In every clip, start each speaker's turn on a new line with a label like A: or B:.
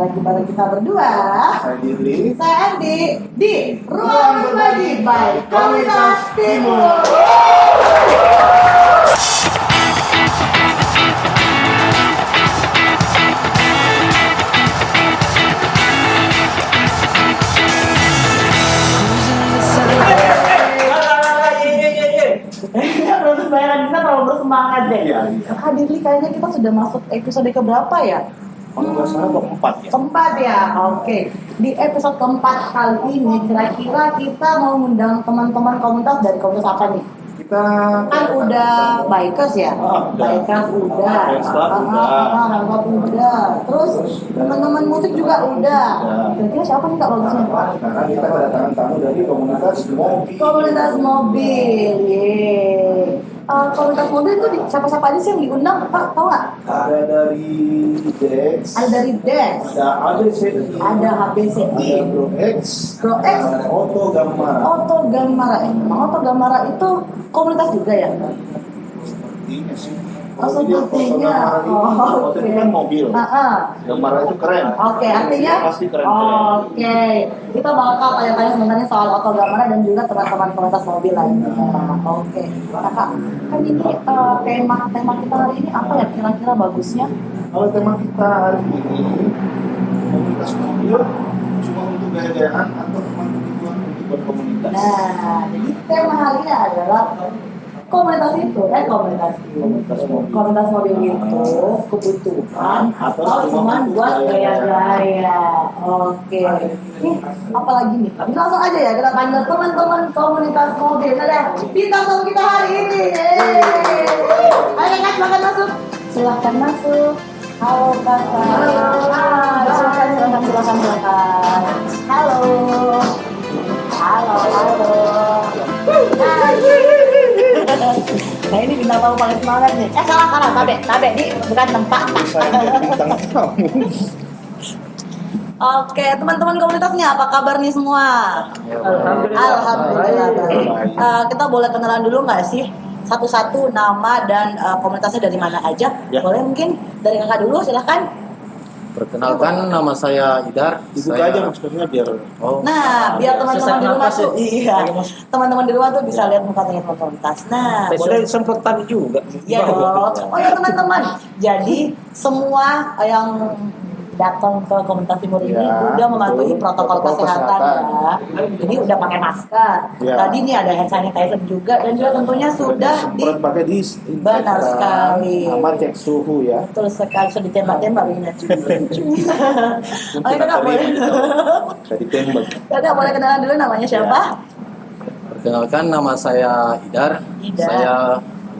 A: lagi bareng kita berdua.
B: Saya Dirli.
A: Saya Andi di Ruang Berbagi by Komunitas Timur. Kita terlalu bersemangat deh.
B: Iya.
A: Kak Dirli, kayaknya kita sudah masuk episode keberapa ya?
B: Kalau nggak salah keempat ya.
A: Keempat ya, oke. Di episode keempat kali ini kira-kira kita mau mengundang teman-teman komunitas dari komunitas apa nih?
B: Kita
A: Kan udah bikers ya,
B: udah.
A: bikers udah, Hangout udah, terus teman-teman musik juga udah. Kira-kira siapa nih Kak bagusnya?
B: Sekarang kita kedatangan tamu dari komunitas mobil.
A: Komunitas mobil, komunitas mobil itu siapa-siapa aja sih yang diundang, Pak? Tahu nggak?
B: Ada dari Dex.
A: Ada dari Dex,
B: Ada ABCI.
A: ada HBCI,
B: Ada Bro X.
A: Bro X,
B: Ada Auto Gamara.
A: Auto Gamara. Emang Auto Gamara itu komunitas juga ya?
B: Sepertinya sih.
A: Oh, sepertinya.
B: Auto itu kan mobil. Gamara itu keren.
A: Oke, artinya
B: Pasti keren.
A: oke. Kita bakal tanya-tanya sebenarnya soal Auto Gamara dan juga teman-teman komunitas mobil lainnya. Oke. Nah, Kak, kan ini tema kita hari ini apa ya kira-kira bagusnya?
B: Kalau tema kita hari ini komunitas mobil cuma untuk gaya-gayaan atau memang tujuan untuk berkomunitas.
A: Nah, jadi tema hari ini adalah komunitas itu, komunitas mobil itu kebutuhan atau cuma buat gaya-gaya. Oke. Nih, apalagi nih? Kita langsung aja ya, kita panggil teman-teman komunitas mobil. Ada bintang tamu kita hari ini. Ayo Kak, silakan masuk. Silakan masuk. Halo Kakak. Halo. Silakan. Halo. Nah ini bintang tamu paling semangat nih. Salah, tabe ini bukan tempat.
B: Saya jadi bintang tamu.
A: Oke, teman-teman komunitasnya apa kabar nih semua? Alhamdulillah. Kita boleh kenalan dulu nggak sih? Satu-satu nama dan komunitasnya dari mana aja?
B: Ya.
A: Boleh mungkin dari kakak dulu, silahkan.
C: Perkenalkan, nama saya Idar.
B: Dibuka aja maksudnya biar.
A: Nah, biar teman-teman di rumah tuh,
D: ya.
A: teman-teman di rumah tuh bisa lihat muka teman komunitas. Nah,
D: Boleh sempat tadi juga.
A: ya dong. Oh ya teman-teman, jadi semua yang datang ke komunitas Timur ini
B: Ya,
A: udah mematuhi
B: betul.
A: protokol kesehatan ya. Jadi udah pakai masker.
B: Ya.
A: Tadi nih ada hand sanitizer juga dan juga tentunya sudah
B: semprot pakai
A: Benar sekali.
B: Sama cek suhu ya.
A: betul sekali sudah ditembak-tembak ini. Oh ya Kakak boleh.
B: Dari tembak.
A: Kakak boleh kenalan dulu namanya siapa?
C: Perkenalkan, nama saya Idar.
A: Idar.
C: Saya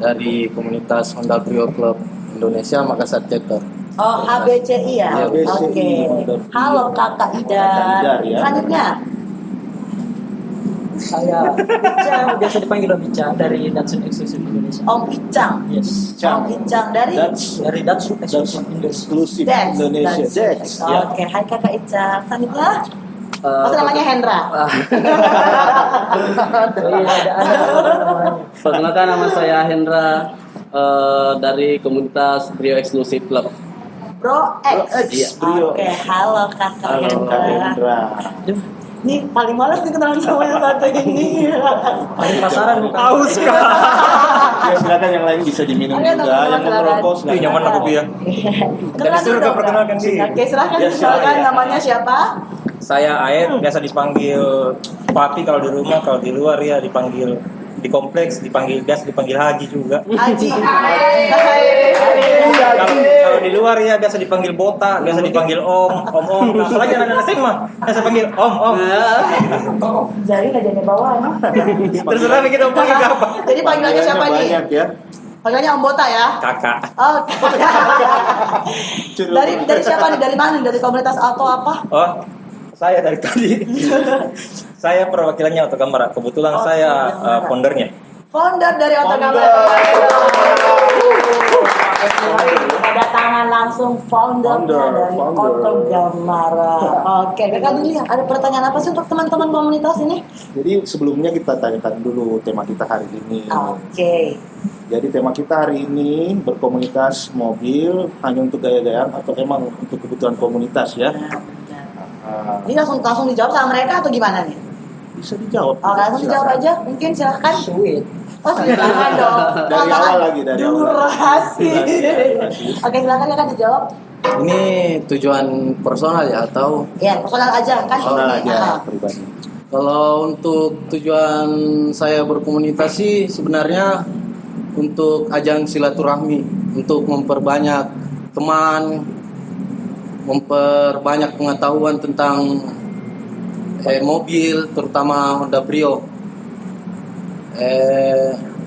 C: dari komunitas Honda Brio Club Indonesia Makassar Chapter.
A: Oh, HBCI ya?
C: Iya,
A: Oke.
B: HBCI.
A: Halo Kakak Idar.
B: Idar, ya.
A: Selanjutnya.
D: Saya Bica, biasa dipanggil Om Bica dari Datsun Exclusive Indonesia.
A: Om Icang.
D: Yes.
A: Om Icang dari
D: Dari Datsun Exclusive Indonesia.
B: Eksklusif
A: Dex.
B: Indonesia. Dex. Ya.
A: Oke, hai Kakak Icang. Selanjutnya. Pasti namanya Hendra.
E: Perkenalkan, nama saya Hendra dari komunitas Brio Exclusive Club.
A: Bro X.
E: Iya.
B: Brio.
A: Oke, halo Kakak
B: Halo
A: Hendra.
B: Kak Hendra.
A: Aduh, ini paling males nih kenalan sama yang satu ini.
D: Paling pasaran bukan?
A: Aus
B: Ya silakan yang lain bisa diminum
A: Oke,
B: juga.
A: teman-teman,
B: Yang mau
A: silakan.
B: merokok silakan.
D: nyaman lah kopi ya.
A: Kenalan dulu dong.
D: perkenalkan diri.
A: Oke, silahkan.
B: Ya,
A: Silakan namanya siapa?
F: Saya Aed, biasa dipanggil Papi kalau di rumah, kalau di luar ya dipanggil di kompleks, dipanggil Gas, dipanggil Haji juga.
A: Haji.
F: Kalau di luar ya biasa dipanggil Bota, biasa dipanggil Om. Nah, apalagi anak-anak SMA, biasa panggil Om.
A: Jadi nggak jadi bawa no?
F: Terserah nih kita mau panggil apa.
A: Jadi panggilannya siapa nih?
B: Banyak ya.
A: Panggilannya Om Bota ya?
F: Kakak.
A: Oh, dari siapa nih? Dari mana? Dari komunitas atau apa?
F: Oh, saya dari tadi. Saya perwakilannya Auto Gamara. Kebetulan
A: Oh,
F: saya
A: Gamara.
F: foundernya.
A: Founder dari Auto
B: Founder.
A: Gamara. kedatangan langsung foundernya dari Oto Gamara. Oke, Kakak Dili, ada pertanyaan apa sih untuk teman-teman komunitas ini?
B: Jadi sebelumnya kita tanyakan dulu tema kita hari ini.
A: Oke.
B: Jadi tema kita hari ini berkomunitas mobil hanya untuk gaya-gayaan atau emang untuk kebutuhan komunitas ya?
A: Ini langsung dijawab sama mereka atau gimana nih?
B: Bisa dijawab.
A: Oh, langsung dijawab aja, mungkin silahkan.
D: Sweet.
A: Oh, silakan dong.
B: Dari awal lagi, dari awal.
A: Durasi.
B: Durasi.
A: Oke, silakan Kakak dijawab.
C: Ini tujuan personal ya atau
A: Ya, personal aja kan
B: Personal
A: ini.
B: aja pribadi.
C: kalau untuk tujuan saya berkomunitas sih sebenarnya untuk ajang silaturahmi, untuk memperbanyak teman, memperbanyak pengetahuan tentang mobil, terutama Honda Brio.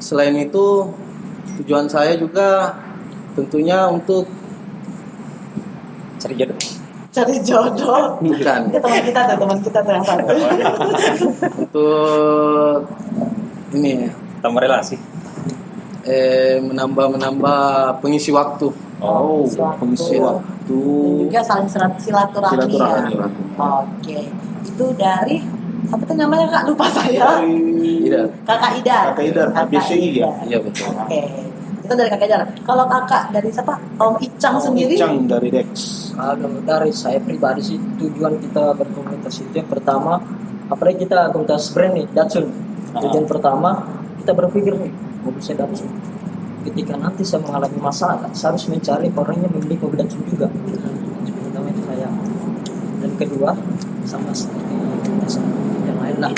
C: Selain itu, tujuan saya juga tentunya untuk
F: Cari jodoh.
A: Cari jodoh.
C: bukan
A: Itu teman kita tuh yang satu.
C: untuk ini
F: Tambah relasi.
C: menambah pengisi waktu.
B: Oh,
A: pengisi
B: waktu.
A: Dan juga saling silaturahmi
B: Silaturahmi.
A: ya. Oke. Itu dari apa tuh namanya Kak? Lupa saya.
C: Tidak.
A: Kakak Ida.
B: Kakak Ida, ABCI ya?
C: Iya betul.
A: Oke. Itu dari Kakak Ida. Kalau Kakak dari siapa? Om Icang sendiri?
B: Cang dari Dex.
D: Kalau dari saya pribadi sih tujuan kita berkomunitas itu yang pertama, apalagi kita komunitas brand nih, Datsun. Tujuan pertama kita berpikir nih, mobil saya Datsun. Ketika nanti saya mengalami masalah, saya harus mencari orang yang memiliki mobil Datsun juga. Pertama itu saya. Dan kedua, sama seperti yang lain lah,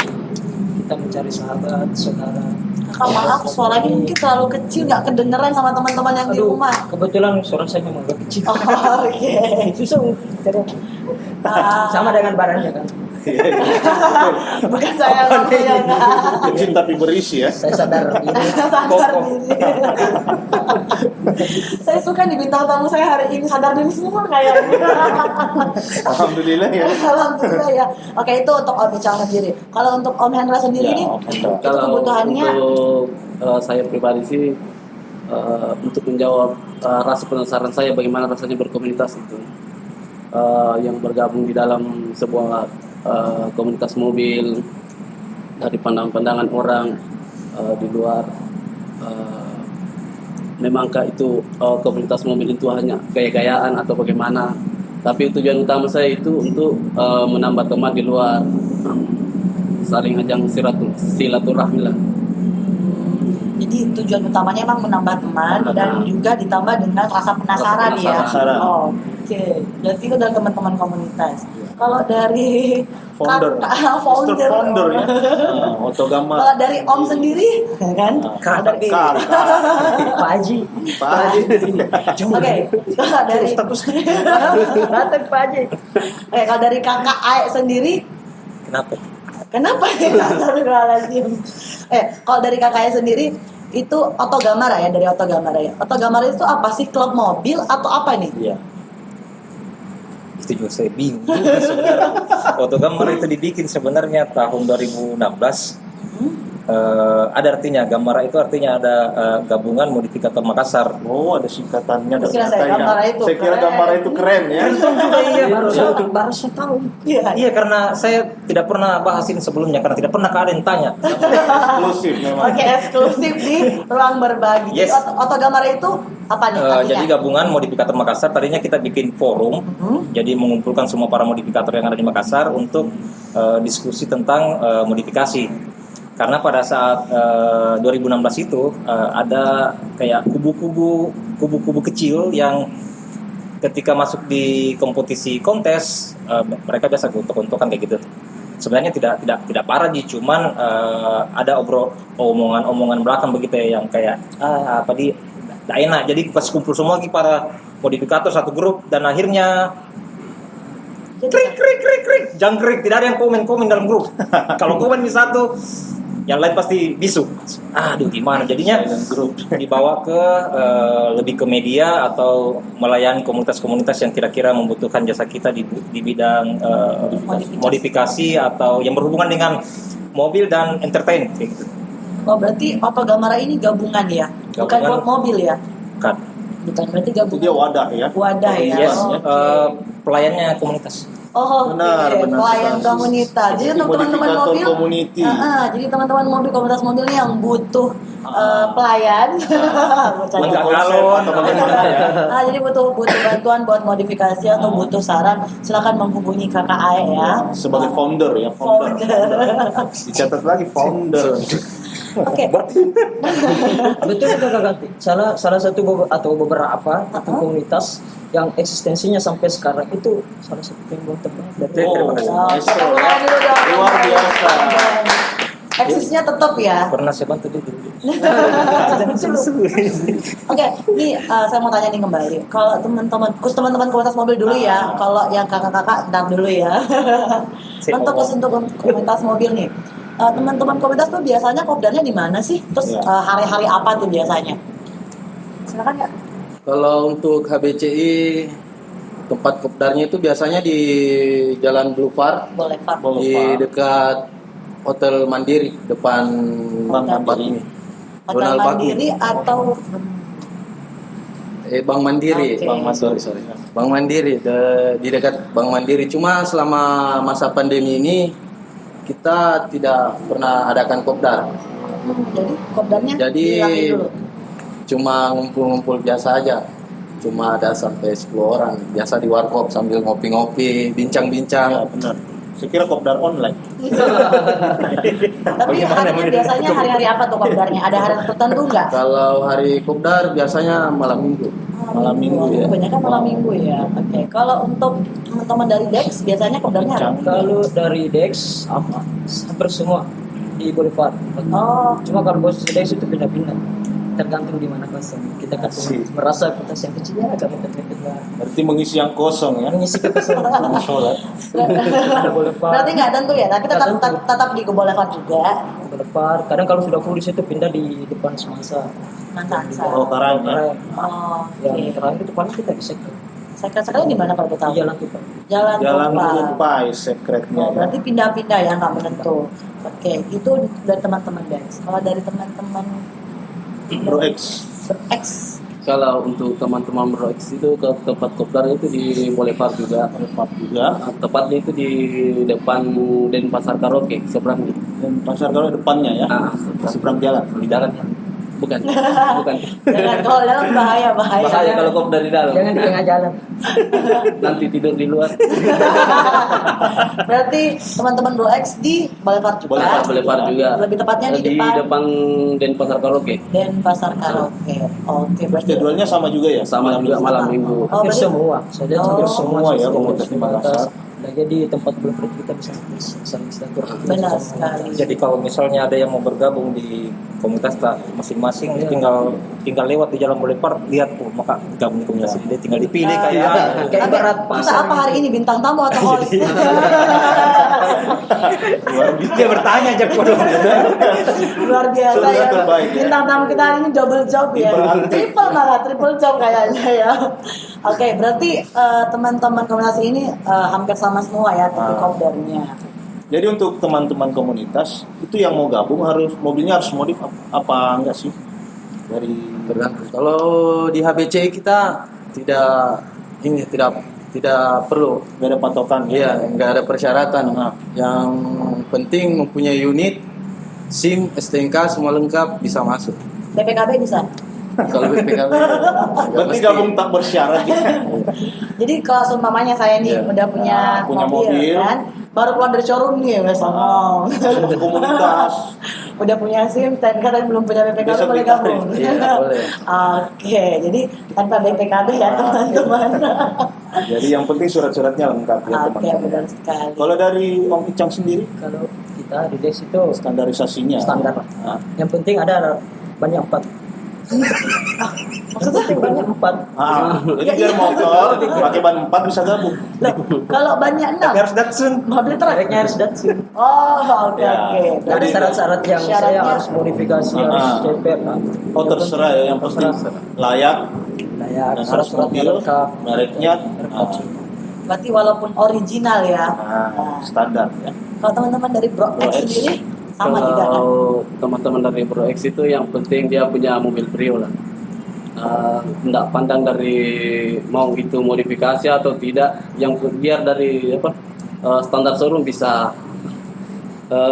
D: kita mencari sahabat, saudara.
A: Kakak maaf, suaranya mungkin terlalu kecil, nggak kedengeran sama teman-teman yang di rumah.
D: Kebetulan suara saya memang agak kecil.
A: Oh, oke.
D: Susah cari. Sama dengan badannya kan.
A: Bukan saya yang
B: Kecil tapi berisi ya.
D: Saya sadar ini.
A: sadar diri. Saya suka nih bintang tamu saya hari ini sadar diri semua kayaknya.
B: Alhamdulillah ya.
A: Alhamdulillah ya. Oke, itu untuk Om Icang sendiri. Kalau untuk Om Hendra sendiri nih, itu
E: Kalau
A: kebutuhannya
E: untuk saya pribadi sih untuk menjawab rasa penasaran saya bagaimana rasanya berkomunitas itu, yang bergabung di dalam sebuah komunitas mobil, dari pandangan-pandangan orang di luar, memangkah itu komunitas mobil itu hanya gaya-gayaan atau bagaimana? Tapi tujuan utama saya itu untuk menambah teman di luar, saling ajang silaturahmi lah.
A: jadi tujuan utamanya emang menambah teman dan juga ditambah dengan rasa penasaran ya.
B: penasaran.
A: Oke, berarti itu dari teman-teman komunitas. Kalau dari
B: Founder.
A: founder,
B: Mr. Founder ya. Oto Gamara.
A: Kalau dari Om sendiri, kan? Dari
D: Pak Haji.
B: Pak Haji.
A: Oke, kalau dari
D: Datang Pak Haji.
A: Oke, kalau dari Kakak Ae sendiri,
F: Kenapa?
A: kenapa ya? Astagfirullahaladzim. Kalau dari Kakak Ae sendiri itu Oto Gamara ya, dari Oto Gamara ya. Oto Gamara itu apa sih, klub mobil atau apa nih?
F: Iya. Itu juga saya bingung juga sebenarnya. Oto Gamara itu dibikin sebenarnya tahun 2016. Ada artinya, Gamara itu artinya ada gabungan modifikator Makassar.
B: Oh, ada singkatannya.
A: Kira
B: ternyata
A: saya
B: ya.
A: Gamara itu
B: Saya kira
A: keren.
B: Gamara itu keren ya.
F: Iya,
D: Baru saya tahu.
A: Iya.
F: Iya, karena saya tidak pernah bahas ini sebelumnya karena tidak pernah ada yang tanya.
B: Eksklusif memang.
A: Oke, eksklusif di ruang berbagi.
F: Yes.
A: Jadi Oto Gamara itu apa nih artinya?
F: Jadi gabungan modifikator Makassar. Tadinya kita bikin forum, jadi mengumpulkan semua para modifikator yang ada di Makassar untuk diskusi tentang modifikasi. Karena pada saat 2016 itu ada kayak kubu-kubu kecil yang ketika masuk di kompetisi kontes mereka biasa gontok-gontokan kayak gitu. Sebenarnya tidak parah sih, cuman ada omongan belakang begitu ya, yang kayak apa di tidak enak. Jadi pas kumpul semua lagi para modifikator satu grup dan akhirnya krik jangkrik, tidak ada yang komen dalam grup. Kalau komen di satu, yang lain pasti bisu. Aduh gimana jadinya, grup dibawa ke lebih ke media atau melayani komunitas-komunitas yang kira-kira membutuhkan jasa kita di bidang modifikasi atau yang berhubungan dengan mobil dan entertain kayak gitu.
A: Oh, berarti Oto Gamara ini gabungan ya? Bukan
F: Gabungan.
A: klub mobil ya?
F: Kan
A: Bukan berarti
B: Itu dia
A: gabungan
B: wadah ya.
A: wadah ya.
F: Yes,
A: Oh,
F: pelayannya komunitas.
A: Oh, oke.
B: Benar, benar
A: Pelayan
B: sekali.
A: komunitas. Jadi untuk teman-teman
B: Modifikator
A: mobil,
B: community.
A: jadi teman-teman mobil komunitas mobil ini yang butuh pelayan, bercanda.
F: Lengkap.
B: Konsep atau bagaimana ya?
A: Jadi butuh bantuan buat modifikasi atau butuh saran, silakan menghubungi kakak Ae ya.
B: Sebagai founder ya, founder. Dicatat lagi founder.
A: Oke.
D: Betul kakak ganti. Salah satu atau beberapa komunitas yang eksistensinya sampai sekarang itu salah satu yang buat terbaik dari
B: Oh,
A: Nah,
B: maestro.
A: tepuk tangan dulu dong.
B: Luar biasa.
A: Eksisnya tetap ya.
F: Pernah saya bantu dia dulu.
A: Oke, ini saya mau tanya nih kembali. Kalau teman-teman komunitas mobil dulu ya. Kalau yang kakak-kakak ntar dulu ya. Untuk komunitas mobil nih. Teman-teman komunitas tuh biasanya kopdarnya di mana sih? Terus
B: Iya.
A: hari-hari apa tuh biasanya? Silakan ya.
C: Kalau untuk HBCI tempat kopdarnya itu biasanya di Jalan Boulevard
A: Boleh Pak.
C: di dekat Hotel Mandiri depan tempat ini.
A: Hotel
C: Donald
A: Mandiri atau
C: Bank Mandiri.
A: Oke.
C: Bank Mandiri, sorry. Bank Mandiri di dekat Bank Mandiri. Cuma selama masa pandemi ini kita tidak pernah adakan kopdar.
A: jadi kopdarnya
C: Jadi
A: dihilangin dulu.
C: cuma ngumpul-ngumpul biasa aja. Cuma ada sampai 10 orang. Biasa di warkop sambil ngopi-ngopi, bincang-bincang.
B: Ya benar. Saya kira kopdar online.
A: Tapi biasanya hari-hari apa tuh kopdarnya? Ada hari tertentu nggak?
C: Kalau hari kopdar biasanya malam minggu.
B: Malam minggu ya.
A: Kebanyakan malam minggu ya. Oke. Kalau untuk teman-teman dari Dex biasanya kopdarnya apa?
D: Kalau dari Dex hampir semua di Boulevard.
A: Oh,
D: Cuma kalau posisi Dex itu pindah-pindah. Tergantung di mana kosong. Kita kan
B: Asik.
D: merasa kita yang kecil ya agak pindah.
B: Berarti mengisi yang kosong ya.
D: Mengisi kekosongan.
B: Sholat.
D: Boulevard.
A: berarti nggak tentu ya. Tapi tetap di Boulevard juga.
D: Boulevard. Kadang kalau sudah full di situ pindah di depan Semangsa.
A: Mantansa.
B: Oh, Karang ya.
A: Oh,
D: Yang
A: oke.
D: terakhir itu paling kita bisa ke
A: Sekarang di mana kalau kita tahu?
D: jalan kita.
A: Jalan
B: Jalan
A: Tupai.
B: Tupai sekretnya
A: Oh,
B: ya.
A: berarti pindah-pindah ya nggak menentu. Oke, itu dari teman-teman Dex. Kalau dari teman-teman
B: Bro X.
A: X,
E: Kalau untuk teman-teman Brox itu ke tempat kopdar itu di Boulevard juga.
B: Tempat juga.
E: Tepatnya itu di depan Denpasar Karaoke seberang.
B: Dan pasar kalau depannya ya. Seberang jalan.
E: Di dalam ya. Bukan.
A: jangan kalau dalam bahaya.
E: Bahaya kalau kopdar di dalam.
D: Jangan di tengah jalan.
E: Nanti tidur di luar.
A: Berarti teman-teman Bro X di Boulevard juga.
E: Boulevard juga.
A: Lebih tepatnya di depan
E: depan Denpasar Karaoke.
A: Denpasar Karaoke. Oke, berarti
B: Jadwalnya sama juga ya.
E: Sama juga malam minggu.
A: Oh,
D: Hampir
A: berarti-
D: semua. Saya lihat hampir
A: Oh.
D: semua
B: Semua ya,
D: sih,
B: komunitas di Makassar.
D: Nah, jadi tempat Boulevard kita bisa saling silaturahmi.
A: benar
D: sama-
A: sekali.
F: Jadi kalau misalnya ada yang mau bergabung di komunitas tak masing-masing,
D: Iya.
F: tinggal lewat di Jalan Boulevard, lihat maka gabung komunitas ini, tinggal dipilih
A: Ah,
F: kayak.
D: Kayak
A: Tapi
D: ibarat
A: kita
D: pasar
A: apa hari ini bintang tamu atau host?
F: Dia bertanya aja kodong.
A: Luar biasa
B: Sudah
A: ya.
B: terbaik ya.
A: Bintang tamu kita hari ini double job ya. Triple job kayaknya ya. Oke, berarti teman-teman komunitas ini hampir sama semua ya titik kopdarnya.
B: Jadi untuk teman-teman komunitas itu yang mau gabung harus mobilnya harus modif apa enggak sih? Dari
C: Tergantung. Kalau di HBCI kita tidak perlu.
B: nggak ada patokan
C: Iya, nggak ada persyaratan.
B: Nah.
C: Yang penting mempunyai unit, SIM, STNK semua lengkap bisa masuk.
A: BPKB bisa.
C: Kalau BPKB
B: Berarti gabung tak bersyarat ya.
A: Jadi kalau seumpamanya saya nih
C: Iya.
A: udah punya,
B: Punya mobil.
A: kan, baru keluar dari showroom nih udah songong.
B: Untuk komunitas.
A: Udah punya SIM, dan kadang belum punya BPKB
B: Besok
A: boleh
B: ditarik.
A: gabung.
C: Iya, boleh.
A: Oke, jadi tanpa BPKB ya teman-teman.
B: Jadi yang penting surat-suratnya lengkap ya
A: Oke,
B: teman-teman.
A: benar sekali.
B: Kalau dari Om Icang sendiri
D: Kalau kita di Dex itu
B: standarisasinya
D: standar lah.
B: Nah,
D: Yang penting ada banyak 4.
A: Maksudnya
D: Banyak 4.
B: jadi biar motor pakai ban 4 bisa gabung.
A: loh, kalau banyak 6
B: Tapi harus Datsun.
A: mobil truk.
D: Mereknya harus Datsun.
A: Oh, oke
B: Ya.
A: oke.
D: Ada
A: Berarti
D: syarat-syarat yang saya
A: syaratnya-
D: harus modifikasi, harus CPR.
B: Oh terserah ya, yang penting layak
D: Layak,
B: dan harus
D: surat-suratnya
B: mobil,
D: lengkap.
B: mereknya
A: berarti walaupun original ya.
B: nah, standar ya.
A: Kalau teman-teman dari Bro
B: Bro
A: X
B: X.
A: sendiri sama juga kan?
E: Kalau teman-teman dari Bro X itu yang penting dia punya mobil Brio lah. tidak pandang dari mau itu modifikasi atau tidak, yang biar dari standar showroom bisa.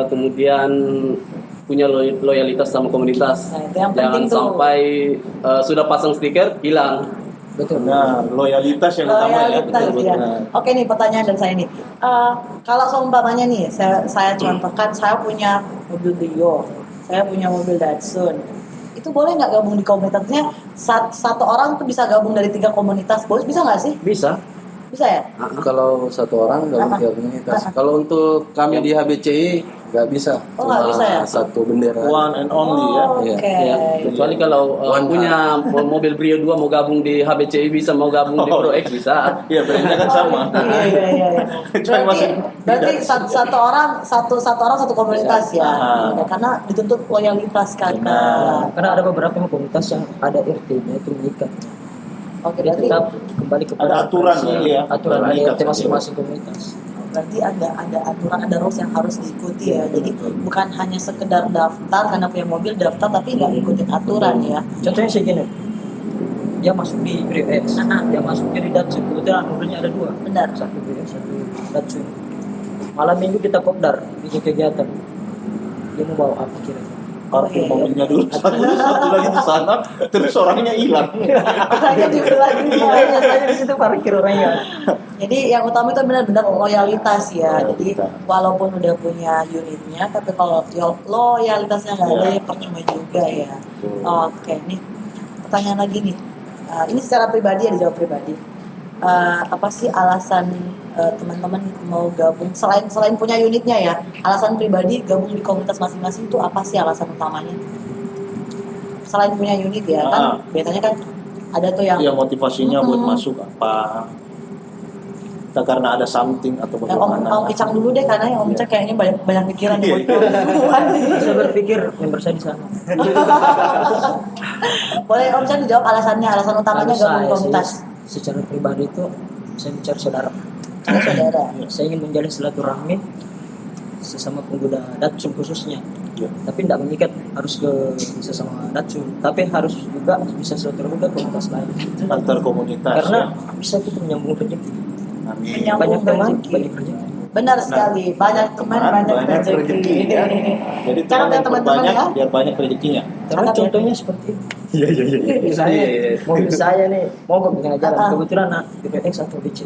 E: Kemudian punya loyalitas sama komunitas,
A: Nah, itu yang
E: jangan
A: penting tuh.
E: sampai sudah pasang stiker hilang.
D: Betul.
B: Nah, loyalitas yang utama ya.
A: Loyalitas ya.
B: Nah,
A: Oke nih pertanyaan dari saya nih. Kalau seumpamanya nih, saya contohkan, saya punya mobil Brio, saya punya mobil Datsun. Itu boleh nggak gabung di komunitasnya? Satu orang tuh bisa gabung dari 3 komunitas, boleh bisa nggak sih?
E: Bisa.
A: Bisa ya?
C: Kalau satu orang nggak
A: Ah.
C: tiga komunitas. Kalau untuk kami di HBCI nggak bisa.
A: Oh, nggak bisa ya?
C: Satu bendera.
B: one and only ya.
A: Oh, Oke.
E: Ya, kecuali kalau
C: One
E: punya mobil Brio 2 mau gabung di HBCI bisa, mau gabung di Pro X bisa.
B: Iya, brandnya kan sama.
A: Iya.
B: Kecuali masih
A: Berarti satu orang satu komunitas ya.
B: Ah.
A: Ya, karena dituntut loyalitas kan.
B: Benar.
D: Karena ada beberapa komunitas yang ada RT-nya itu mengikat.
A: Oke,
D: Jadi
A: berarti
D: tetap kembali kepada
B: Ada aturan ya.
D: aturan dari
B: Mengikat
D: RT masing-masing komunitas.
A: berarti ada aturan, ada rules yang harus diikuti ya. Jadi bukan hanya sekedar daftar karena punya mobil daftar tapi nggak ikutin aturan ya.
D: Contohnya segini, dia masuk di Brio X, dia masuk di Datsun, kebetulan mobilnya ada 2,
A: Benar.
D: satu Brio X, satu Datsun. Malam minggu kita kopdar bikin kegiatan, dia mau bawa apa kira?
B: Parkir mobilnya dulu, satu lagi di sana, terus orangnya hilang.
A: Orangnya lagi
D: Iya, saya di situ parkir orangnya.
A: Jadi yang utama itu benar-benar loyalitas ya. Jadi walaupun udah punya unitnya, tapi kalau loyalitasnya nggak ada ya percuma juga ya. Oke, nih pertanyaan lagi nih. Ini secara pribadi ya, dijawab pribadi. Apa sih alasan teman-teman mau gabung selain punya unitnya ya? Alasan pribadi gabung di komunitas masing-masing itu apa sih alasan utamanya? Selain punya unit ya kan, biasanya kan ada tuh yang
B: Ya motivasinya buat masuk apa? Entah karena ada something atau
A: yang Om
B: bagaimana.
A: Icang dulu deh, karena yang Om Icang kayaknya banyak pikiran di
B: Iya.
D: Saya berpikir member saya di sana.
A: Boleh Om Icang dijawab alasannya, alasan utamanya
D: Kalau
A: gabung di
D: saya
A: komunitas.
D: sih, secara pribadi itu saya mencari saudara.
A: Karena saudara.
D: Saya ingin menjalin silaturahmi sesama pengguna Datsun khususnya.
B: Ya.
D: Tapi tidak mengikat harus ke sesama Datsun, tapi harus juga bisa silaturahmi ke komunitas lain.
B: Antar komunitas
D: Karena
B: ya.
D: bisa kita menyambung rezeki.
B: Amin.
A: Menyambung
D: Banyak teman,
A: rezeki.
D: banyak rezeki.
A: Benar sekali, banyak teman, banyak rezeki.
B: ya. Jadi
A: Karena
B: teman yang
A: teman-teman
B: banyak
A: ya.
B: biar banyak rezekinya.
D: Karena
A: Cakep ya.
D: contohnya seperti itu.
C: Iya.
D: Misalnya mobil saya nih mogok di tengah jalan,
A: Ah.
D: kebetulan BPX atau BC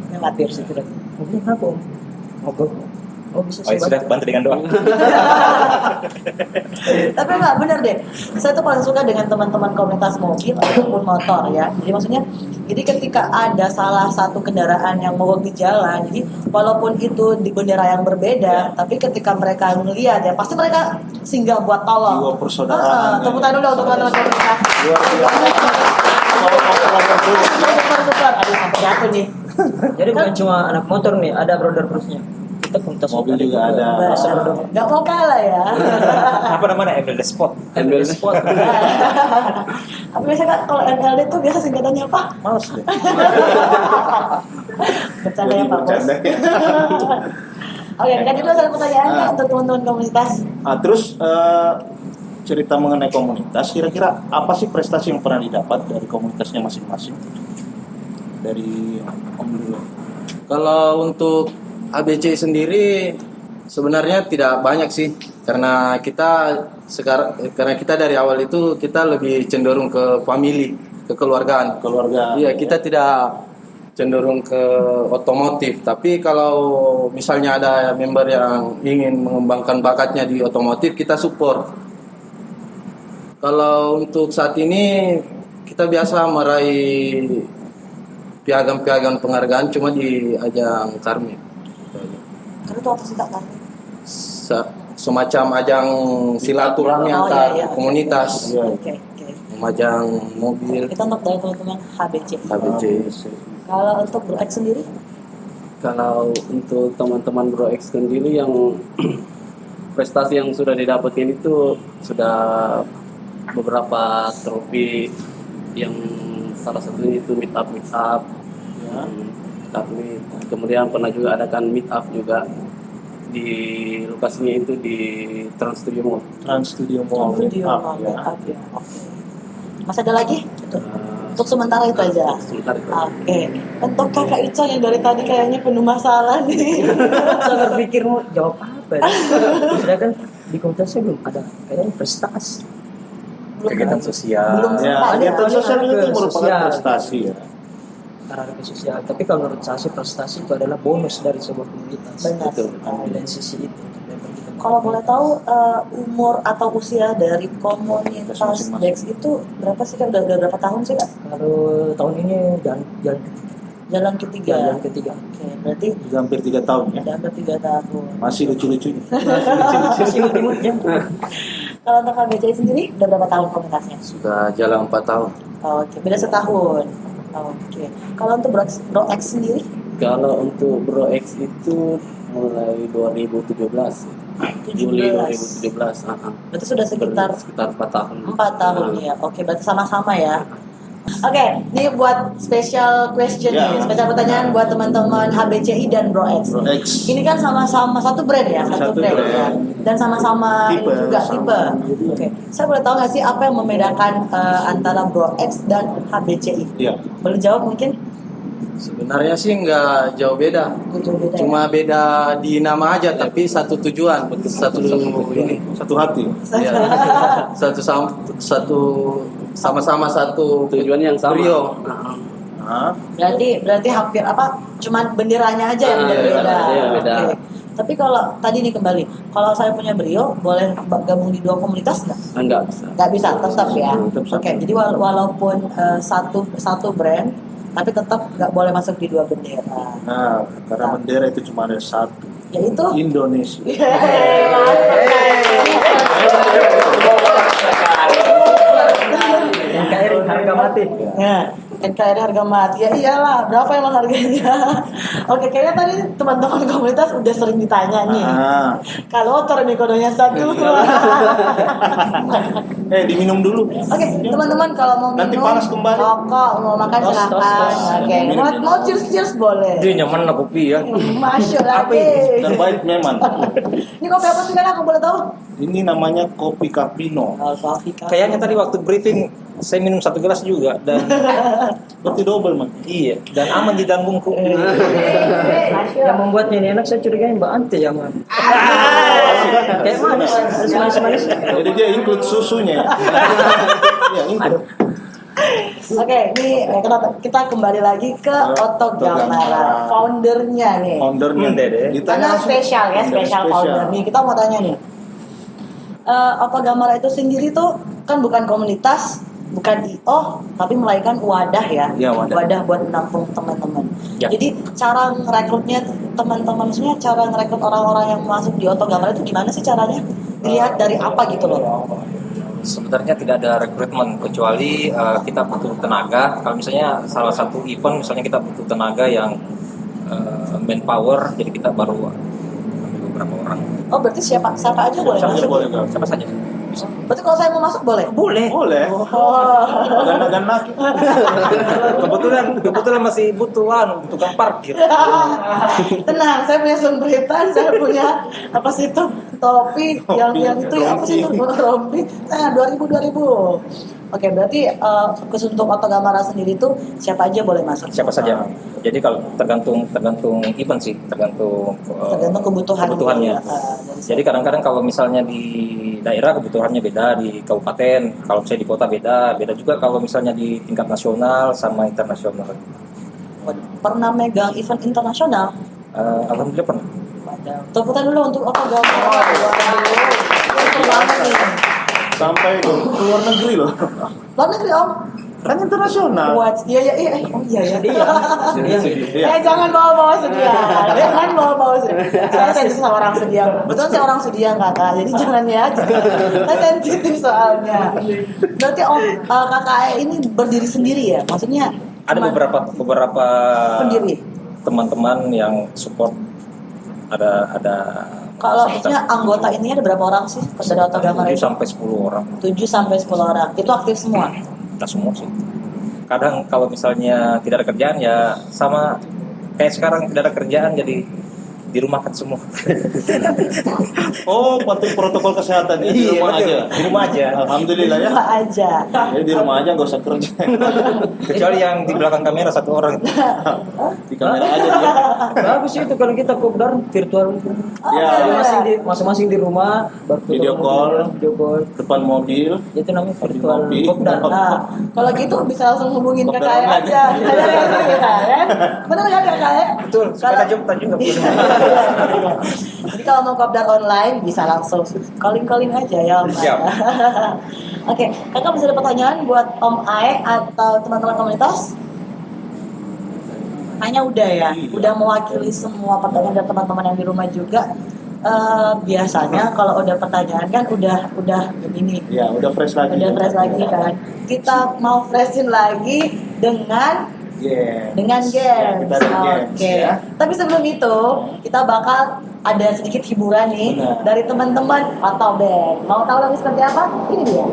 D: ngelatir situ lagi. Mobilnya kenapa Om? Mogok. Oh bisa
F: Oh, ya sudah bantu dengan doa.
A: Tapi enggak benar deh. Saya tuh paling suka dengan teman-teman komunitas mobil ataupun motor ya. Jadi maksudnya, jadi ketika ada salah satu kendaraan yang mogok di jalan, jadi walaupun itu di bendera yang berbeda, tapi ketika mereka melihat ya pasti mereka singgah buat tolong.
B: Jiwa persaudaraan.
A: Tepuk tangan dulu untuk teman-teman komunitas.
B: Luar biasa. Kalau motor dulu.
A: Super. Aduh sampai jatuh nih.
D: Jadi bukan cuma anak motor nih, ada brother-brothernya. Kita komunitas
B: Mobil juga ada.
A: Nggak mau kalah ya.
F: Apa namanya? Emil The Spot.
D: Ambil spot.
A: Tapi biasanya kan kalau NLD tuh biasa singkatannya apa?
B: Males deh.
A: Bercanda ya
B: Jadi
A: Pak Bos.
B: bercanda ya.
A: Oke, kan itu ada pertanyaannya untuk teman-teman komunitas.
B: Terus cerita mengenai komunitas, kira-kira apa sih prestasi yang pernah didapat dari komunitasnya masing-masing? Dari Om dulu.
C: Kalau untuk ABC sendiri sebenarnya tidak banyak sih, karena kita dari awal itu kita lebih cenderung ke family, ke keluargaan.
B: Keluarga.
C: Iya, kita tidak cenderung ke otomotif. Tapi kalau misalnya ada member yang ingin mengembangkan bakatnya di otomotif, kita support. Kalau untuk saat ini kita biasa meraih piagam-piagam penghargaan cuma di ajang Karmi.
A: Karena itu apa sih Kak?
C: Semacam ajang silaturahmi
A: Oh,
C: antar
A: iya.
C: komunitas,
B: Iya.
A: Oke.
C: ajang mobil,
A: Kita untuk dari teman-teman HBC.
C: HBC.
A: Kalau untuk Bro X sendiri,
E: Kalau untuk teman-teman Bro X sendiri yang prestasi yang sudah didapetin itu sudah beberapa trofi, yang salah satunya itu meet up ya. Meet. Kemudian pernah juga adakan meet up juga di lokasinya itu di Trans Studio Mall.
B: Trans Studio Mall.
A: video
B: Up, ya.
A: up ya. Oke. Masih ada lagi? Untuk sementara itu aja.
E: Sebentar itu.
A: Oke. Untuk Kakak Ica yang dari tadi kayaknya penuh masalah nih.
D: Saya berpikir mau jawab apa ya. Sedangkan di komunitasnya belum ada kayaknya prestasi.
F: Kegiatan sosial.
A: Belum
B: Ya,
A: sempat ada.
B: kegiatan sosial itu
D: Ke
B: merupakan
D: sosial.
B: prestasi ya.
D: Karena ada ke sosial. Tapi kalau menurut saya sih prestasi itu adalah bonus dari sebuah komunitas.
A: Benar.
D: Dari sisi itu.
A: Kalau boleh tahu umur atau usia dari komunitas
B: Masing-masing.
A: Dex itu berapa sih Kak? Udah berapa tahun sih Kak?
D: Kalau tahun ini jalan
A: Jalan ketiga.
D: jalan ketiga.
A: Oke, berarti
B: Sudah hampir 3 tahun ya.
A: ada hampir 3 tahun.
B: Masih lucu-lucunya.
D: Masih imut-imutnya.
A: Kalau untuk KBCI sendiri udah berapa tahun komunitasnya?
C: Sudah jalan 4 tahun.
A: Oke, beda setahun. Oke. Kalau untuk Bro X sendiri?
E: Kalau untuk Bro X itu mulai 2017. Juli 2017.
A: Berarti sudah sekitar
E: sekitar 4 tahun.
A: 4 tahun ya. Oke, berarti sama-sama ya. Oke, ini buat special question
B: Ya.
A: nih, spesial pertanyaan buat teman-teman HBCI dan Bro X.
B: Bro X.
A: Ini kan sama-sama satu brand ya, satu
B: Satu
A: brand,
B: brand.
A: ya. Dan sama-sama ini
B: Tipe,
A: juga
B: sama.
A: tipe. Oke, saya boleh tahu nggak sih apa yang membedakan antara Bro X dan HBCI?
B: Iya.
A: Boleh jawab mungkin?
C: Sebenarnya sih nggak jauh beda.
A: Jauh beda ya?
C: Cuma beda di nama aja, tapi satu tujuan, satu ini.
B: Satu hati.
C: Ya, satu sama-sama satu
E: Tujuan yang sama.
C: Brio.
B: Nah,
A: Berarti hampir apa? Cuman benderanya aja yang beda.
E: iya, beda.
A: Oke. Tapi kalau tadi nih kembali, kalau saya punya Brio, boleh gabung di 2 komunitas nggak?
E: Enggak bisa.
A: Nggak bisa, tetap ya.
B: Tetap.
A: Oke, jadi walaupun satu brand, tapi tetap nggak boleh masuk di 2 bendera.
B: nah, karena bendera itu cuma ada satu.
A: Yaitu
B: Indonesia.
D: NKRI harga mati.
A: Ya, NKRI harga mati. Ya iyalah, berapa emang harganya? Oke, kayaknya tadi teman-teman komunitas udah sering ditanya nih.
B: Ah.
A: Kalau otor nih kodenya satu.
B: Diminum dulu.
A: Oke, teman-teman kalau mau minum,
B: Nanti panas kembali.
A: rokok, mau makan
D: Tos,
A: silahkan.
D: tos.
A: Oke, mau cheers boleh.
F: Dia nyaman lah kopi ya.
A: Masya lagi.
B: Terbaik memang.
A: Ini kopi apa sih kan aku boleh tahu?
B: Ini namanya kopi Capino.
A: Kopi
F: Kayaknya tadi waktu briefing saya minum 1 gelas juga dan
B: Seperti double man.
F: iya dan aman di dalam bungkuk.
D: Yang membuatnya ini enak saya curiga Mbak Ante yang mana? Kayak manis, harus manis.
B: Jadi dia include susunya. Ya, include.
A: Oke, ini kita kembali lagi ke Oto Gamara, foundernya nih.
B: Foundernya
F: Dede.
A: Karena
B: langsung.
A: spesial ya, spesial founder nih. Kita mau tanya nih, Oto Gamara itu sendiri tuh kan bukan komunitas, bukan IO, tapi melainkan wadah ya.
F: Iya, wadah.
A: buat menampung teman-teman.
F: Ya.
A: Jadi cara ngerekrutnya teman-teman, maksudnya cara ngerekrut orang-orang yang masuk di Oto Gamara itu gimana sih caranya? Dilihat dari apa gitu loh?
F: Sebenarnya tidak ada rekrutmen kecuali kita butuh tenaga. Kalau misalnya salah satu event, misalnya kita butuh tenaga yang manpower, jadi kita baru ambil beberapa orang.
A: Oh, berarti siapa aja boleh
B: Siapa
A: masuk?
B: boleh nggak?
F: Siapa saja?
A: Berarti kalau saya mau masuk boleh?
F: Boleh.
B: Boleh.
A: Oh.
B: Dan laki.
F: Kebetulan masih butuh tukang parkir.
A: Tenang, saya punya sumbritan, saya punya apa sih itu topi yang itu apa sih itu rompi. Nah, 2000. Oke, berarti khusus untuk Oto Gamara sendiri itu siapa aja boleh masuk?
F: Siapa saja. Jadi kalau tergantung event sih, tergantung kebutuhannya. Jadi kadang-kadang kalau misalnya di daerah kebutuhannya beda, di kabupaten, kalau misalnya di kota beda juga kalau misalnya di tingkat nasional sama internasional.
A: Pernah megang event internasional?
F: Alhamdulillah pernah.
A: Tepuk tangan dulu untuk Oto Gamara. Keren banget nih.
B: Sampai ke luar negeri loh.
A: Luar negeri Om?
B: Kan internasional.
A: What? Iya. Oh iya ya.
B: Iya.
A: Jangan bawa-bawa sedia. Jangan bawa-bawa sedia. Saya sensitif sama orang sedia. Betul saya orang sedia kakak. Jadi jangan ya. Saya sensitif soalnya. Berarti Om kakak ini berdiri sendiri ya? Maksudnya
F: Ada beberapa
A: pendiri.
F: teman-teman yang support. Ada
A: Kalau maksudnya anggota ini ada berapa orang sih dari Oto Gamara
F: 7
A: itu?
F: sampai 10 orang.
A: 7 sampai 10 orang. Itu aktif semua.
F: Kita semua sih. Kadang kalau misalnya tidak ada kerjaan ya sama kayak sekarang tidak ada kerjaan jadi dirumahkan semua.
B: Oh, patuh protokol kesehatan ya, di rumah
F: betul.
B: aja.
F: Di rumah aja.
B: Alhamdulillah ya.
A: Apa aja.
B: Jadi di rumah aja nggak usah kerja.
F: Kecuali yang di belakang kamera 1 orang.
B: Di kamera aja dia.
D: Bagus itu kalau kita kopdar virtual.
B: Ya.
D: Masing-masing di rumah
B: Video call.
D: video call.
B: Depan mobil.
D: Itu namanya
B: Di
D: virtual
B: mobil.
D: kopdar.
A: Nah, kalau gitu bisa langsung hubungin
B: Kopdar
A: kakak
B: online.
A: aja. Bener kan kakak ya?
F: Betul.
A: Kalau
F: Sepeda juga punya.
A: jadi kalau mau kopdar online bisa langsung calling aja ya Om Ae.
F: Siap.
A: Oke, kakak bisa ada pertanyaan buat Om Ae atau teman-teman komunitas? Hanya udah ya, udah mewakili semua pertanyaan dari teman-teman yang di rumah juga. Biasanya kalau udah pertanyaan kan udah ini,
B: Ya, udah fresh lagi.
A: udah fresh lagi kan. Kita mau freshin lagi dengan
B: Games.
A: games.
B: Kita ada games,
A: Oke.
B: ya.
A: Tapi sebelum itu kita bakal ada sedikit hiburan nih
B: Benar.
A: dari teman-teman atau band. Mau tahu lagi seperti apa? Ini dia.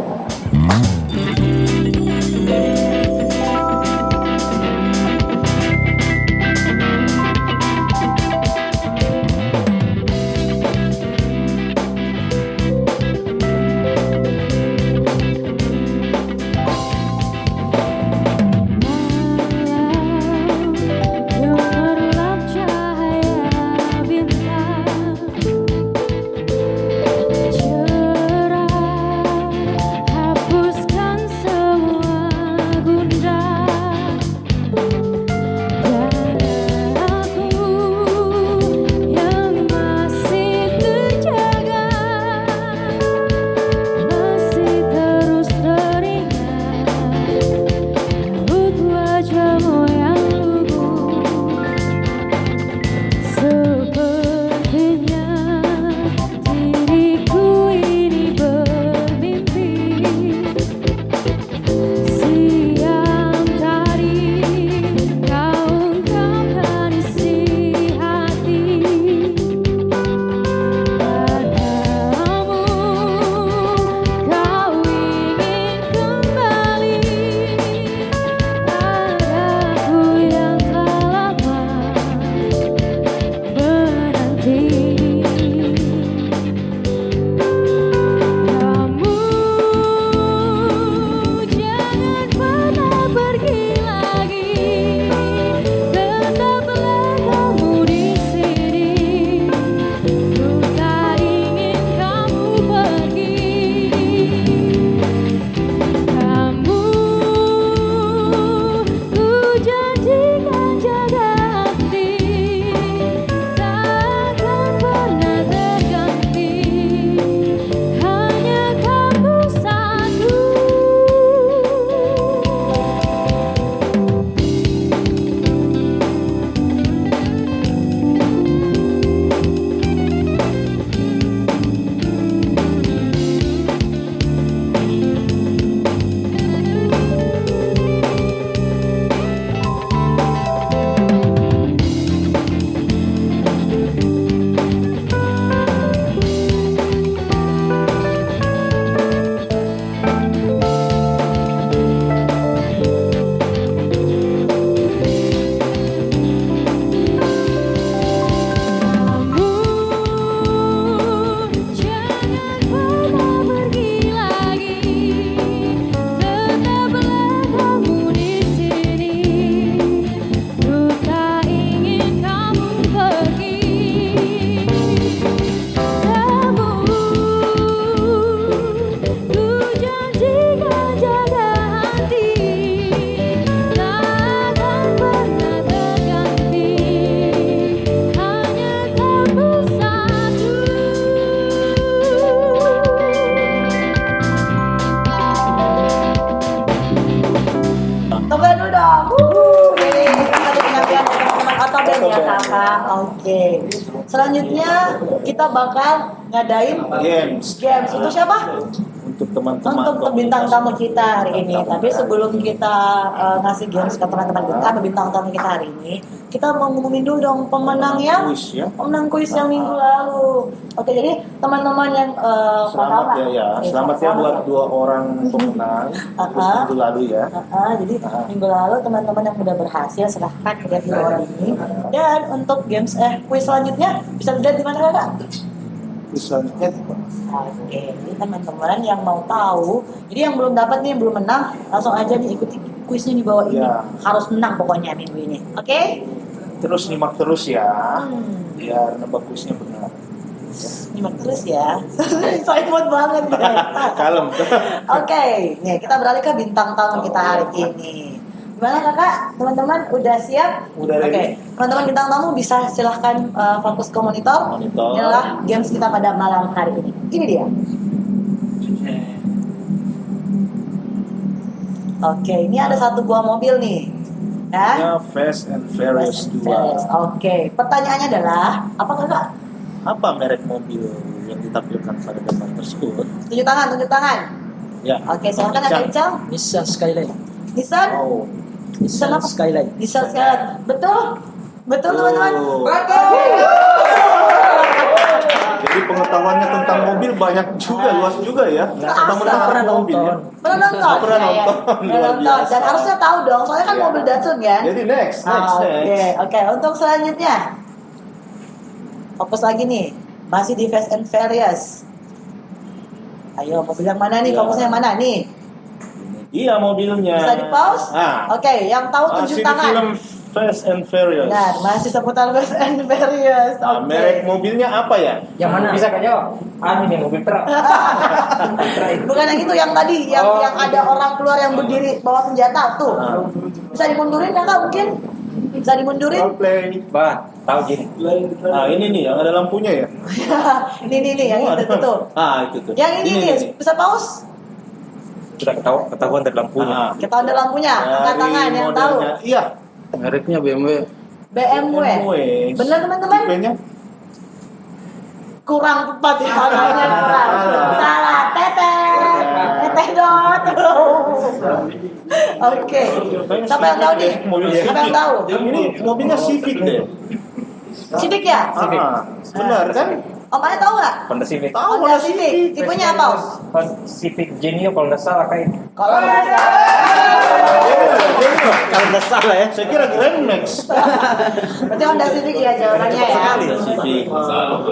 G: Gemerlap cahaya bintang cerah, hapuskan semua gundah. Dan aku yang masih terjaga, masih terus teringat raut wajahmu yang lugu. Sepertinya diriku ini bermimpi. Siang tadi kau ungkapkan isi hati padamu. Kau ingin kembali padaku yang telah lama menanti. Kamu jangan pernah pergi lagi, tetaplah kamu di sini. Ku tak ingin kamu pergi. Kamu, ku janjikan jaga hati, takkan pernah terganti. Hanya kamu satu. Kamu jangan pernah pergi lagi, tetaplah kamu di sini. Ku tak ingin kamu pergi. Kamu, ku janjikan jaga hati, takkan pernah terganti. Hanya kamu satu.
A: Tepuk dulu dong. Ini tadi penampilan dari teman-teman atau band ya kakak. Oke. Selanjutnya kita bakal ngadain
B: Games.
A: games. Untuk siapa?
B: untuk teman-teman
A: untuk bintang
B: komunitas.
A: tamu kita hari ini. Tapi sebelum kita ngasih games ke teman-teman kita, ke bintang tamu kita hari ini, kita mau ngumumin dulu dong pemenang yang
B: Kuis ya.
A: pemenang kuis yang minggu lalu. Oke, jadi teman-teman yang
B: Selamat ya. Selamat ya buat 2 orang pemenang kuis minggu lalu ya.
A: Jadi minggu lalu teman-teman yang udah berhasil silahkan lihat 2 orang ini. Dan untuk games kuis selanjutnya bisa dilihat di mana Kakak?
B: Kuis selanjutnya
A: Oke, jadi teman-teman yang mau tahu, jadi yang belum dapat nih, belum menang, langsung aja nih ikuti kuisnya di bawah ini.
B: Ya.
A: Harus menang pokoknya minggu ini. Oke?
B: terus nyimak terus ya.
A: Hmm.
B: Biar nebak kuisnya benar.
A: Nyimak terus ya. Excited banget deh.
B: Kalem.
A: Oke, nih kita beralih ke bintang tamu kita hari ini. Gimana Kakak? Teman-teman udah siap?
B: Udah ready.
A: Oke, teman-teman bintang tamu bisa silahkan fokus ke monitor.
B: Monitor.
A: Inilah games kita pada malam hari ini. Ini dia. Oke, ini ada 1 buah mobil nih. Ya.
B: Ya, Fast and Furious 2.
A: Oke, pertanyaannya adalah apa Kakak?
B: Apa merek mobil yang ditampilkan pada gambar tersebut?
A: Tunjuk tangan, tunjuk tangan.
B: Ya.
A: Oke, silakan Kakak Icang.
D: Nissan Skyline.
A: Nissan?
B: Oh.
A: Nissan apa?
D: Skyline.
A: Nissan Skyline. Betul? Betul teman-teman?
B: Oh. Jadi pengetahuannya tentang mobil banyak juga, luas juga ya. Tentang
D: pernah
B: mobil ya.
D: nonton.
A: Pernah nonton?
B: Oh, pernah
A: Ya, ya.
B: nonton.
A: Pernah
B: Luar
A: nonton.
B: biasa.
A: Dan harusnya tahu dong, soalnya kan
B: Iya.
A: mobil Datsun kan?
B: Jadi next.
A: Oke. Untuk selanjutnya. Fokus lagi nih. Masih di Fast and Furious. Ayo, mobil yang mana nih?
B: Iya.
A: Fokusnya yang mana nih?
B: Iya mobilnya.
A: Bisa di pause?
B: Ah.
A: Oke, yang tahu tunjuk
B: Masih di
A: tangan.
B: film Fast and Furious.
A: Nah, masih seputar Fast and Furious.
B: Nah,
A: Oke.
B: merek mobilnya apa ya?
D: Yang mana?
F: Bisa kan jawab? Ini mobil truk.
A: Bukan yang itu, yang tadi, yang
F: Oh.
A: yang ada orang keluar yang berdiri bawa senjata tuh. Bisa dimundurin Kakak mungkin? Bisa dimundurin?
B: Roleplay.
F: Bah, tahu gini.
B: Nah ini nih yang ada lampunya ya.
A: Ini yang
B: Oh,
A: itu
B: ada.
A: tuh.
B: Ah itu tuh.
A: Yang ini nih, bisa pause?
F: Sudah ketahuan dari lampunya.
B: Ah.
A: Kita ada lampunya, angkat
B: Dari
A: tangan yang tahu.
B: modelnya. Iya.
C: Mereknya BMW.
A: BMW. Benar teman-teman?
B: Tipenya.
A: Kurang tepat ya tangannya kurang. Salah, teteh dot. Oke. Siapa yang tahu nih?
B: Mobil
A: Siapa yang tahu?
B: Yang ini mobilnya Civic deh.
A: Civic ya?
B: Benar kan?
A: Om Aya tahu nggak?
F: Honda Civic.
B: Tahu
A: Honda
B: Honda
A: Civic.
B: Civic.
A: Tipenya apa? Om?
F: Honda Civic Genio kalau nggak salah kayak.
A: Kalau nggak salah.
B: Kalau nggak salah ya. Saya kira Grand Max.
A: Berarti Honda Civic ya jawabannya ya.
B: Civic.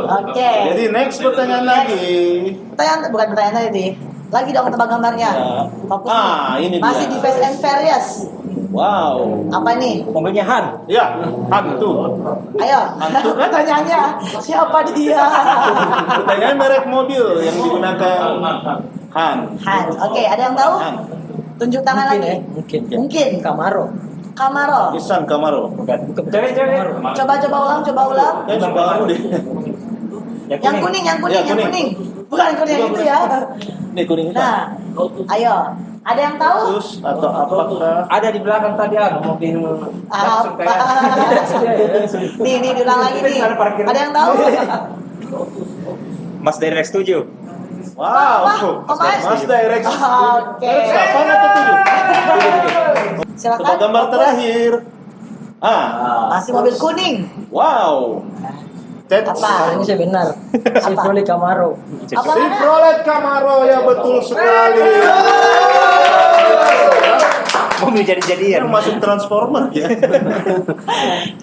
A: Oke.
B: Jadi next pertanyaan lagi.
A: Pertanyaan bukan pertanyaan tadi. Lagi dong tebak gambarnya.
B: Ya.
A: Fokus
B: Ah,
A: nih.
B: ini
A: Masih
B: dia.
A: di Fast and Furious.
B: Wow.
A: Apa nih?
F: Mobilnya Han.
B: Ya, hantu.
A: Ayo.
B: Hantu kan?
A: Pertanyaannya siapa dia?
B: Pertanyaan merek mobil yang digunakan Han.
A: Hans. Oke, ada yang tahu?
B: Han.
A: Tunjuk tangan
D: Mungkin
A: lagi.
D: ya, mungkin.
A: Mungkin.
D: Camaro.
A: Camaro.
B: Nissan Camaro.
D: Bukan
F: Cewek.
A: Coba ulang.
B: Ya Subaru deh.
A: Yang kuning.
B: Ya,
A: Yang
B: kuning.
A: kuning. Bukan kuning yang itu ya.
B: Nih kuning hitam.
A: Nah, ayo. Ada yang tahu?
B: Terus atau apakah
F: Ada di belakang tadi mobil Datsun
A: Apa?
F: kayak.
A: Nih, diulang lagi nih. Ada yang tahu?
F: Mas dari X7.
B: wow,
A: Wah, Om Ais.
B: Mazda RX.
A: Oke.
B: RX 8 atau 7?
A: Silakan.
B: Coba gambar
A: fokus.
B: terakhir.
A: Masih mobil kuning.
B: Wow. Ted.
A: Apa?
D: Ini saya benar. Chevrolet Camaro.
A: Apa namanya?
B: Chevrolet Camaro ya betul sekali.
F: Mobil jadi-jadian.
B: Masuk Transformer ya.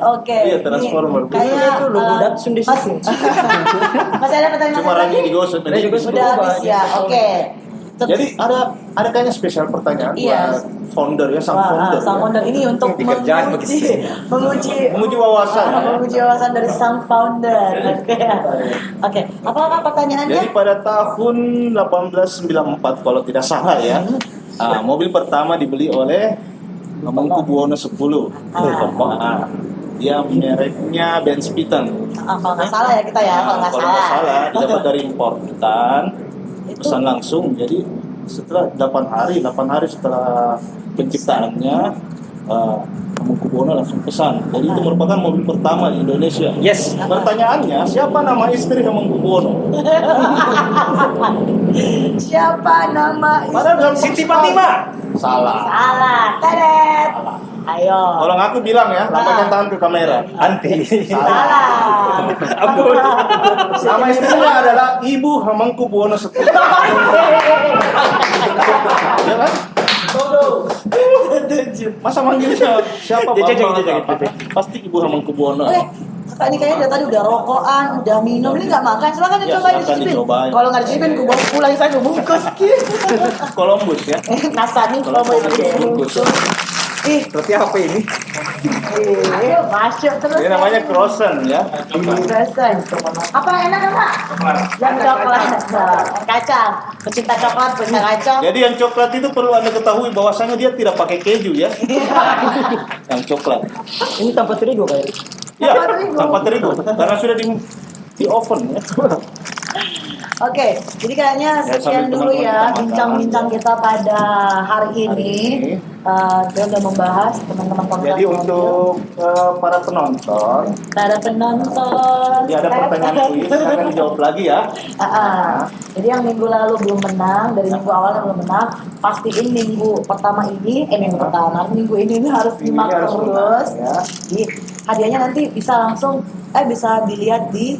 A: Oke.
B: Iya, Transformer.
A: Ini Kayaknya
D: Itu logo Datsun di situ.
A: Masih ada pertanyaan
B: Cuma
A: lagi?
B: lagi digosok tadi.
A: Udah habis ya. Oke.
B: Jadi ada kayaknya spesial pertanyaan
A: Iya.
B: buat founder ya, sang
A: Wah,
B: founder.
A: sang
B: ya.
A: founder ini untuk
F: Dikerjain
B: Menguji wawasan.
A: menguji wawasan dari sang founder. Oke. Apa pertanyaannya?
B: Jadi pada tahun 1894 kalau tidak salah ya, mobil pertama dibeli oleh Mengku Buwono X. Dia mereknya Benz Piton.
A: Kalau nggak salah ya kita ya, kalau nggak salah.
B: Didapat dari importan, pesan langsung. Jadi setelah 8 hari setelah penciptaannya Hamengkubuwono langsung pesan. Jadi itu merupakan mobil pertama di Indonesia.
F: Yes.
B: Pertanyaannya, siapa nama istri Hamengkubuwono?
A: Siapa nama
B: Padahal dalam
F: Siti Fatimah.
B: salah.
A: Salah. Tedet. Ayo.
B: Kalau aku bilang ya, lambaikan tangan ke kamera.
F: Anti.
A: Salah.
F: Ampun.
B: Nama istrinya adalah Ibu Hamengkubuwono X. Ya kan? Masa manggil siapa Bambang? Pasti Ibu Hamengkubuwono.
A: Kakak ini kayaknya dari tadi udah rokokan, udah minum, ini nggak makan. Silakan
B: Ya,
A: dicobain,
B: silakan
A: dicicipin.
B: dicobain.
A: Kalau nggak dicicipin, gue bawa pulang saya gue bungkus.
B: Columbus ya.
A: Nasani kalau mau
B: Bungkus.
A: Ih,
F: Seperti apa ini?
A: masuk terus.
B: Ini namanya croissant ya.
A: Croissant. Apa yang enak Pak? Yang coklat. Kacang. Pecinta coklat, pecinta kacang.
B: Jadi yang coklat itu perlu Anda ketahui bahwasanya dia tidak pakai keju ya. Yang coklat.
D: Ini tanpa terigu kayak.
B: Ya,
A: Tanpa terigu.
B: tanpa terigu. Karena sudah di oven ya.
A: Oke, jadi kayaknya
B: Ya,
A: sekian
B: sambil
A: dulu
B: teman-teman
A: ya
B: kita
A: bincang-bincang kita pada hari ini. Kita udah membahas teman-teman komunitas.
B: Jadi untuk para penonton,
A: para penonton.
B: ya ada pertanyaan kuis akan dijawab lagi ya.
A: Jadi yang minggu lalu belum menang, dari minggu awalnya belum menang, pastiin minggu pertama ini, minggu ini harus
B: Ini
A: simak
B: harus
A: terus.
B: menang, ya.
A: Jadi hadiahnya nanti bisa langsung, bisa dilihat di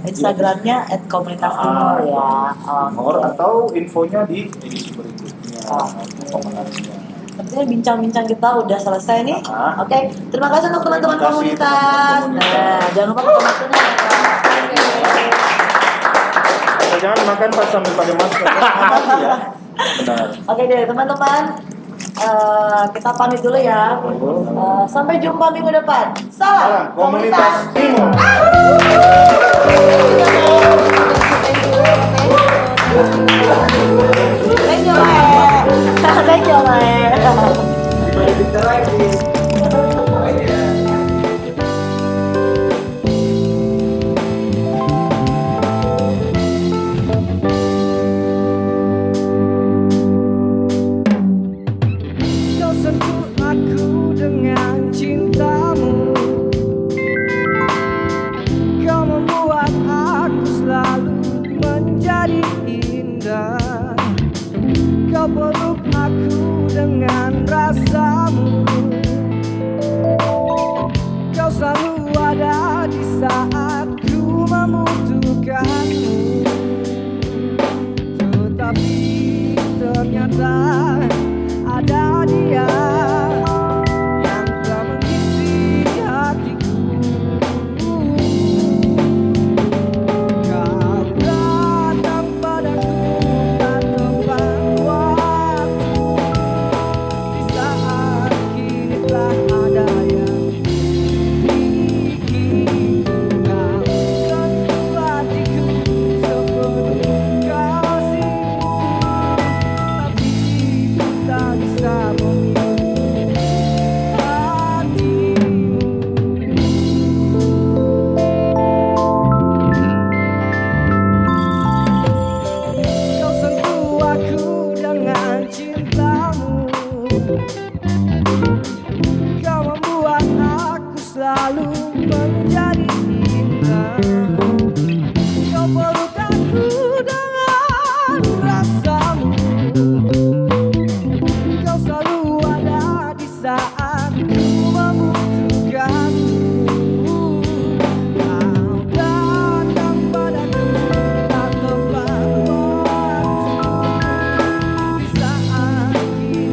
A: Instagramnya @komunitastimur ya.
B: Nomor atau infonya di edisi berikutnya. Pemenangnya.
A: Sepertinya bincang-bincang kita udah selesai nih.
B: Ah.
A: Oke, terima kasih untuk teman-teman
B: Terima kasih,
A: komunitas.
B: teman-teman
A: Nah, jangan lupa komunitasnya.
B: Jangan makan pas sambil pakai masker. Aman ya. Benar.
A: Oke deh teman-teman, kita pamit dulu ya. Sampai jumpa minggu depan. Salam
B: Komunitas Timur.
A: Thank you, Mae. Thank you, Mae.
H: Kau sentuh aku dengan cintamu. Kau membuat aku selalu menjadi indah. Kau peluk aku dengan rasamu. Kau selalu ada di saat ku membutuhkanmu. Tetapi ternyata ada dia yang telah mengisi hatiku. Kau datang padaku tak tepat waktu. Di saat kini telah ada yang memilikiku. Kau sentuh hatiku sepenuh kasihmu. Tapi ku tak bisa memiliki hatimu. Kau sentuh aku dengan cintamu. Kau membuat aku selalu menjadi indah. Kau peluk aku dengan rasamu. Kau selalu ada di saat ku membutuhkanmu. Kau datang padaku tak tepat waktu. Di saat kini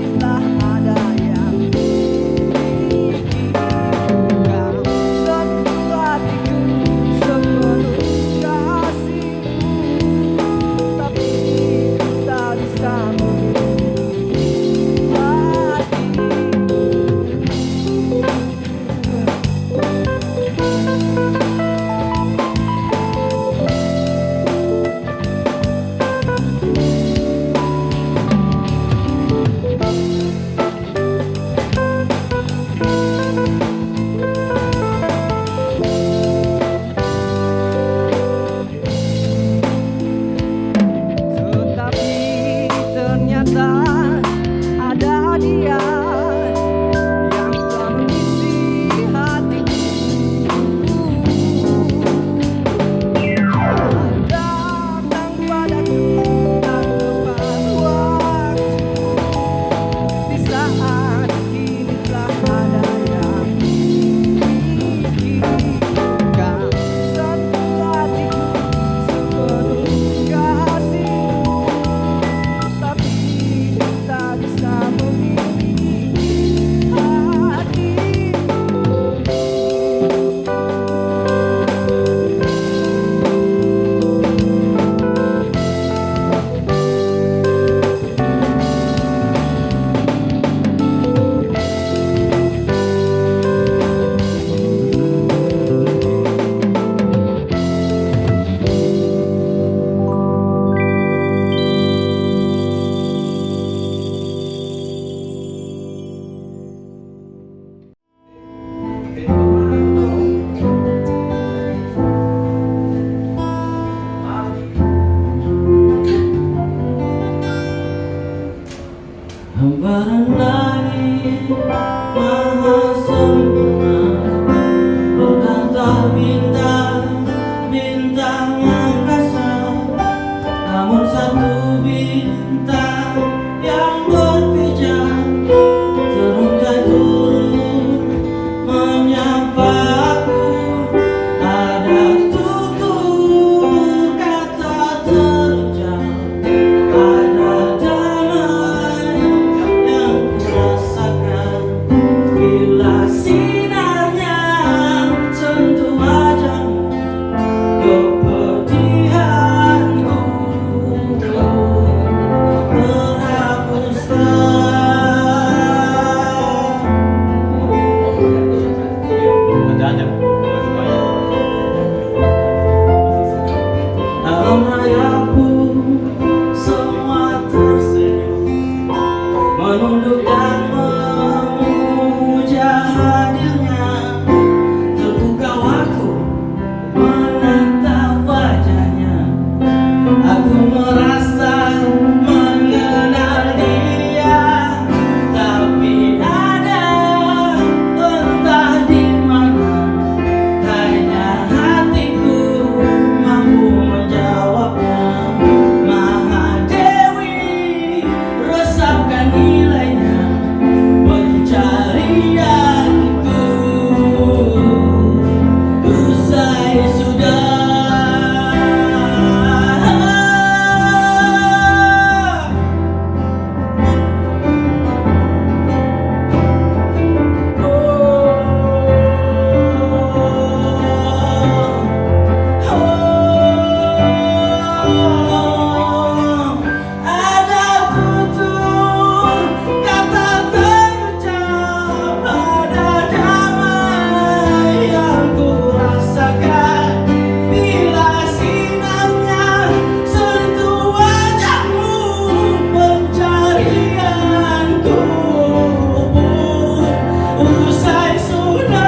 C: Hamparan langit maha sempurna, bertata bintang, bintang angkasa. Namun satu bintang yang berpijak terungkai turun menyapa aku. Ada tutur kata terucap, ada damai yang kurasakan bila sinarnya sentuh wajahmu. Kepedihanku terhapuskan. Dalam hayatku semua tersenyum, menunduk dan memuja hadirnya. Terbuka waktu menatap wajahnya, aku merasa mengenal dia. Tapi ada entah di mana, hanya hatiku mampu menjawabnya. Mahadewi, resapkan nilainya pencarianku. Usai sudah. Ada tutur kata terucap, ada damai yang kurasakan bila sinarnya sentuh wajahmu. Pencarianku usai sudah.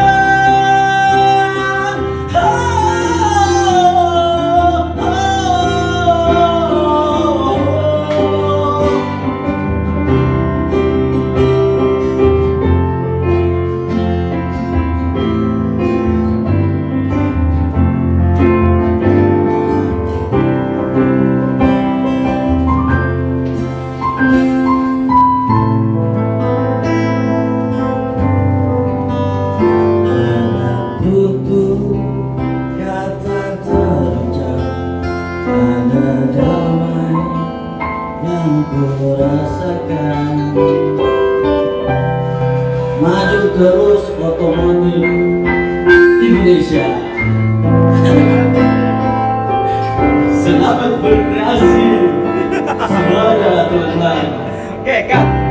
C: Tutur kata terucap, ada damai yang kurasakan. Maju terus otomotif Indonesia. Selamat berkreasi semuanya teman-teman. Oke, Kak.